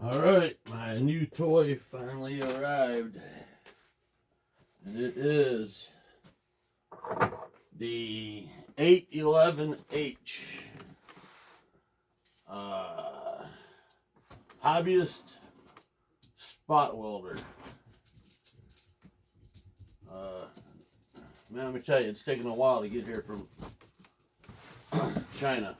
Alright, my new toy finally arrived. And it is the 811H hobbyist spot welder. Man, let me tell you, it's taken a while to get here from China.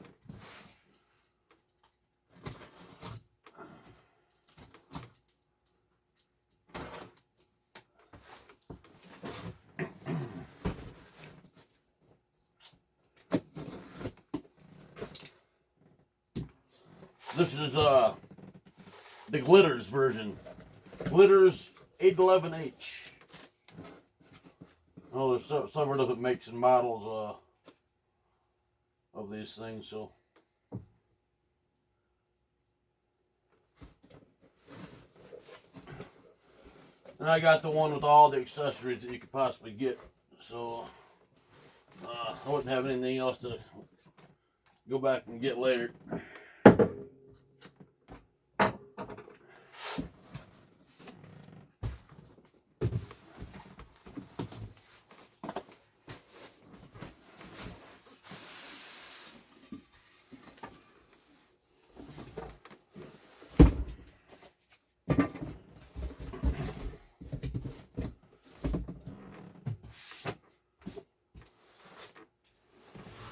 This is the Glitters version. Glitters 811H. Oh, there's several different makes and models of these things, so. And I got the one with all the accessories that you could possibly get, so I wouldn't have anything else to go back and get later.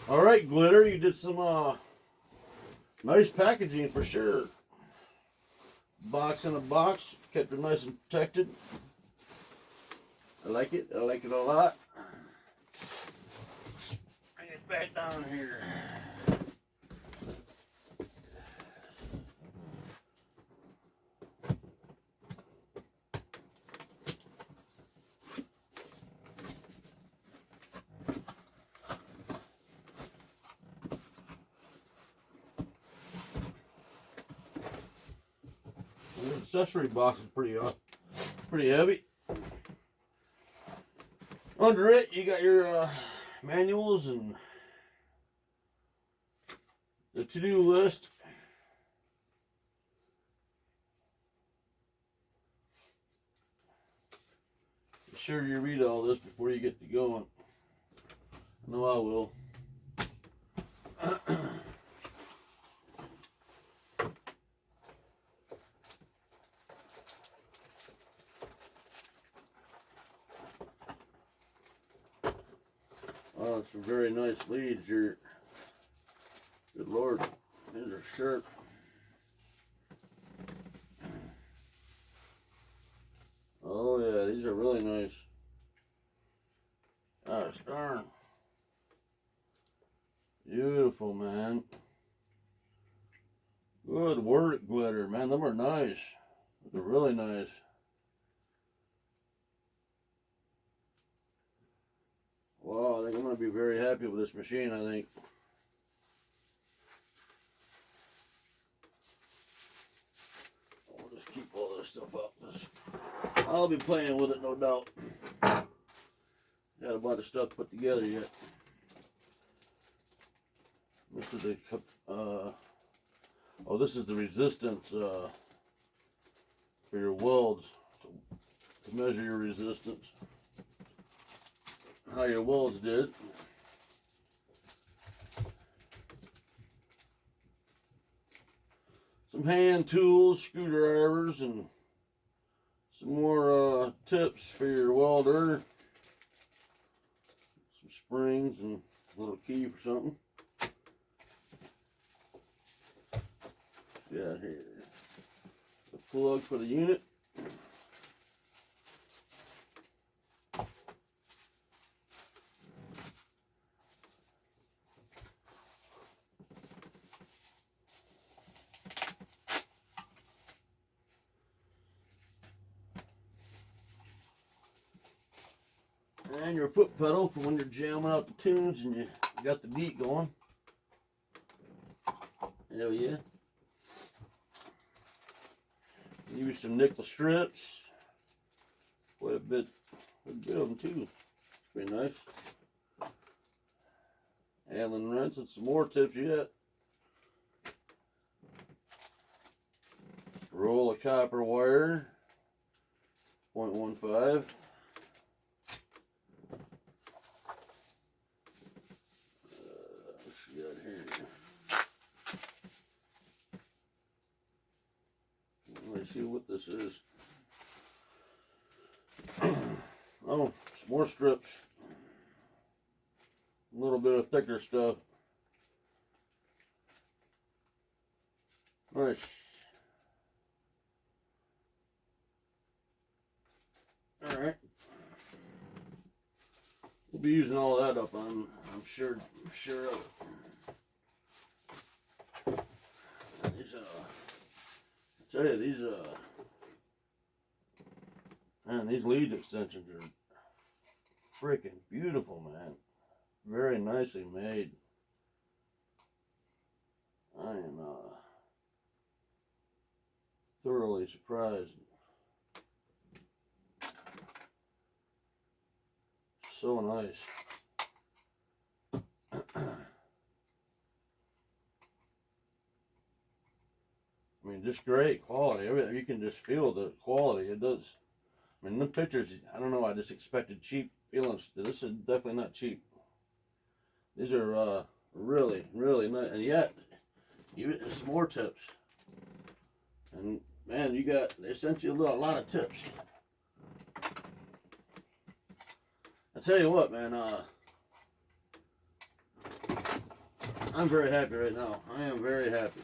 Alright, Glitter, you did some nice packaging for sure. Box in a box, kept it nice and protected. I like it a lot. Bring it back down here. The accessory box is pretty heavy. Under it, you got your manuals and the to-do list. Be sure you read all this before you get to going. I know I will. Oh, some very nice leads here. Good Lord, these are sharp. Oh yeah, these are really nice. Gosh darn. Beautiful, man. Good work, Glitter, man. Them are nice. They're really nice. Wow, I think I'm going to be very happy with this machine, I think. I'll just keep all this stuff up. I'll be playing with it, no doubt. Got a bunch of stuff put together yet. This is the, this is the resistance for your welds, to measure your resistance. How your welds did. Some hand tools, screwdrivers, and some more tips for your welder. Some springs and a little key for something. Got here the plug for the unit. And your foot pedal for when you're jamming out the tunes and you got the beat going. Hell yeah. Use some nickel strips. Quite a bit of them too. It's pretty nice. Allen wrench and some more tips yet. roll of copper wire, 0.15. What's we got here? Let's see what this is. Oh, some more strips. A little bit of thicker stuff. Nice. Alright. We'll be using all that up, I'm sure of it. These I tell you, these man, these lead extensions are freaking beautiful, man. Very nicely made. I am thoroughly surprised. So nice. I mean, just great quality. Everything, you can just feel the quality. It does. I mean, the pictures, I don't know, I just expected cheap feelings. This is definitely not cheap. These are really, really nice. And yet, even some more tips. And man, they sent you a lot of tips. I tell you what, man, I'm very happy right now. I am very happy.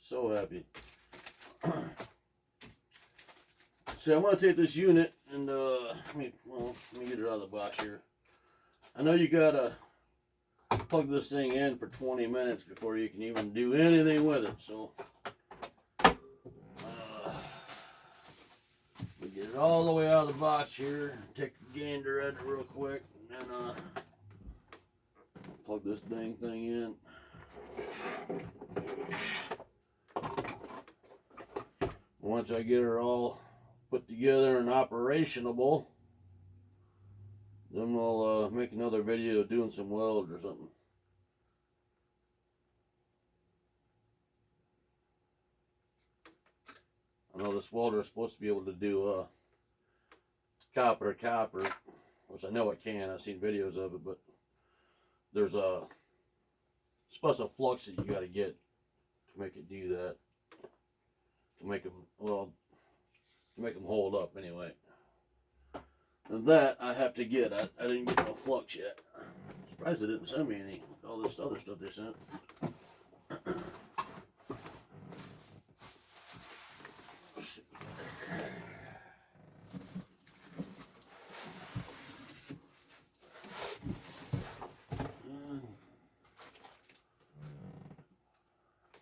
So happy. See, I'm going to take this unit and, let me get it out of the box here. I know you got to plug this thing in for 20 minutes before you can even do anything with it. So, we get it all the way out of the box here. Take the gander at it real quick. And then, plug this dang thing in. Once I get her all put together and operationable, then we'll make another video doing some weld or something. I know this welder is supposed to be able to do copper, which I know it can. I've seen videos of it, but there's a special flux that you got to get to make it do that. To make them, well, to make them hold up anyway. And that I have to get. I didn't get no flux yet. I'm surprised they didn't send me any. All this other stuff they sent.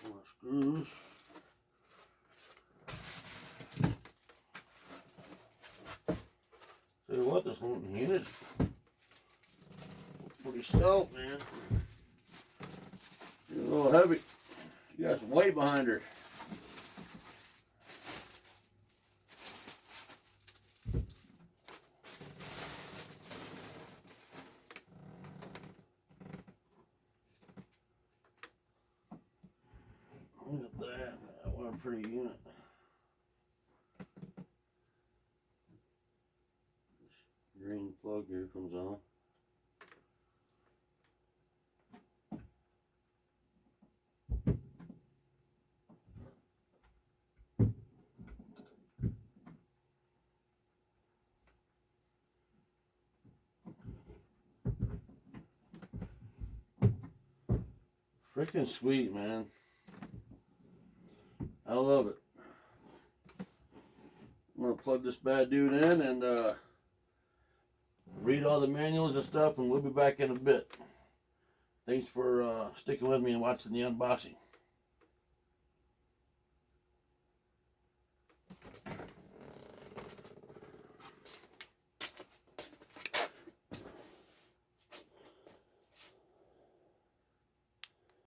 More screws. Tell you what, this unit is pretty stout, man. She's a little heavy. She got some weight behind her. Look at that. What a pretty unit. Green plug here comes on. Freaking sweet, man. I love it. I'm gonna plug this bad dude in and read all the manuals and stuff, and we'll be back in a bit. Thanks for sticking with me and watching the unboxing.